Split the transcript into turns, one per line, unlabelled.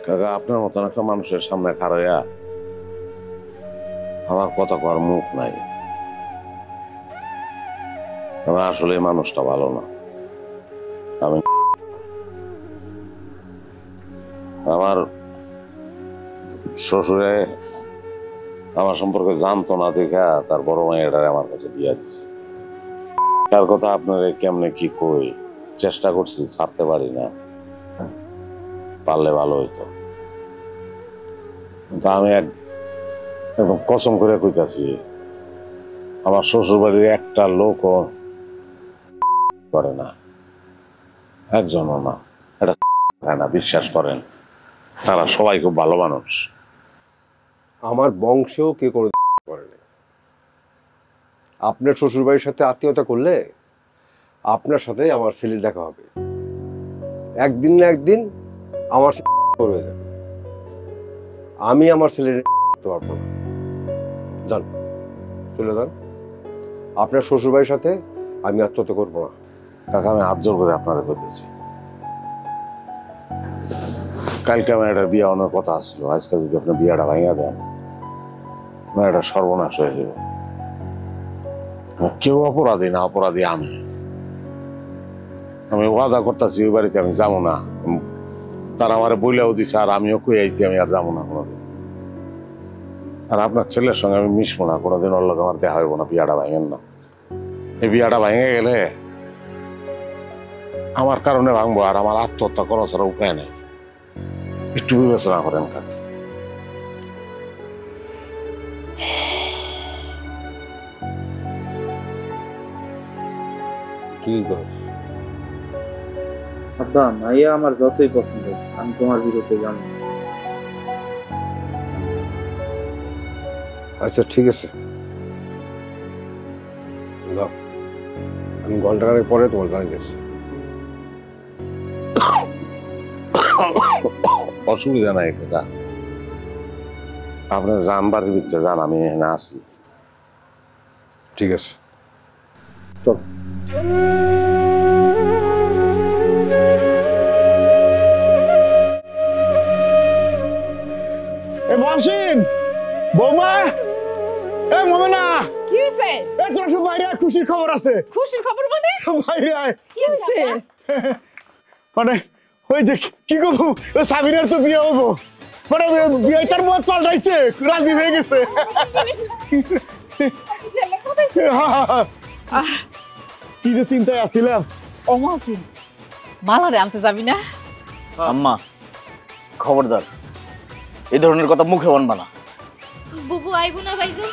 কাকা আপনার মতন একটা মানুষের সামনে খাড়াইয়া আমার কথা কর মুখ নাই। আমার আসলে এই মানুষটা ভালো না। আমি আমার শ্বশুরে আমার সম্পর্কে জানতো না দেখা তার বড় মায়েরারে আমার কাছে বিয়া দিচ্ছে। তার কথা আপনার কেমনে কি কই, চেষ্টা করছি ছাড়তে পারি না, পারলে ভালো হইতো। কিন্তু আমি একদম কসম করে কইতাছি, আমার শ্বশুর বাড়ির একটা লোকও করে না, একজনও না, এটা হয় না, বিশ্বাস করেন। তারা সবাই খুব ভালো মানুষ।
আমার বংশেও কে কোনো করে না। আপনার শ্বশুরবাড়ির সাথে আত্মীয়তা করলে আপনার সাথে আমার ছেলের দেখা হবে। একদিন না একদিন আমার হয়ে যাবে। আমি আমার ছেলের করতে পারবো না। যান, চলে যান। আপনার শ্বশুরবাড়ির সাথে আমি আত্মহত্যা করবো না।
কাকা আমি হাত জোর করে আপনারা করতেছি। কালকে আমার একটা বিয়ে অনেক কথা আসলো, আজকে যদি আপনি বিয়েটা ভাঙিয়া দেন আমার একটা সর্বনাশ হয়ে যাবে। কেউ অপরাধী না, অপরাধী আমি। আমি ওয়াদা করতেছি ওই বাড়িতে আমি যাবো না। তারা আমার বইলেও দিছে আর আমিও কই আইছি আমি আর যাবো না কোনোদিন। আর আপনার ছেলের সঙ্গে আমি মিশবো না কোনোদিন, ওর লোক আমার দেখা হইব না। বিয়াটা ভাঙেন না। এই বিয়াটা ভেঙে গেলে আমার কারণে ভাঙবো, আর আমার আত্মহত্যা করা ছাড়া উপায় নেই। একটু বিবেচনা করেন কাকা।
কি করছ?
আব্বা, মাইয়া আমার যতই পছন্দ, আমি তোমার বিরুদ্ধে যাবো না।
আচ্ছা ঠিক আছে, দাও, আমি ঘন্টাখানেক পরে তোমার জানিয়েছি।
অসুবিধা নাই কাকা, আপনার যান বাড়ির ভিতরে যান, আমি এখানে আছি।
ঠিক আছে,
চল।
মহসিন, বৌমা, মোমেনা,
কি হইছে?
তোরা সব বাইরে আয়, খুশির খবর আছে।
খুশির খবর মানে?
বাইরে আয়।
কি হইছে?
মানে ওই যে কি করবো, ওই সাবিরের তো বিয়ে হবো। মানে বিয়ে তার মত পাল্টাইছে, রাজি হয়ে গেছে। কি যে চিন্তায় আসছিলাম।
ও মহসিন, মালারে আনতে যাবি না?
আম্মা খবরদার এই ধরনের কথা মুখে বলবা না।
বুবু আইবো না ভাইজান?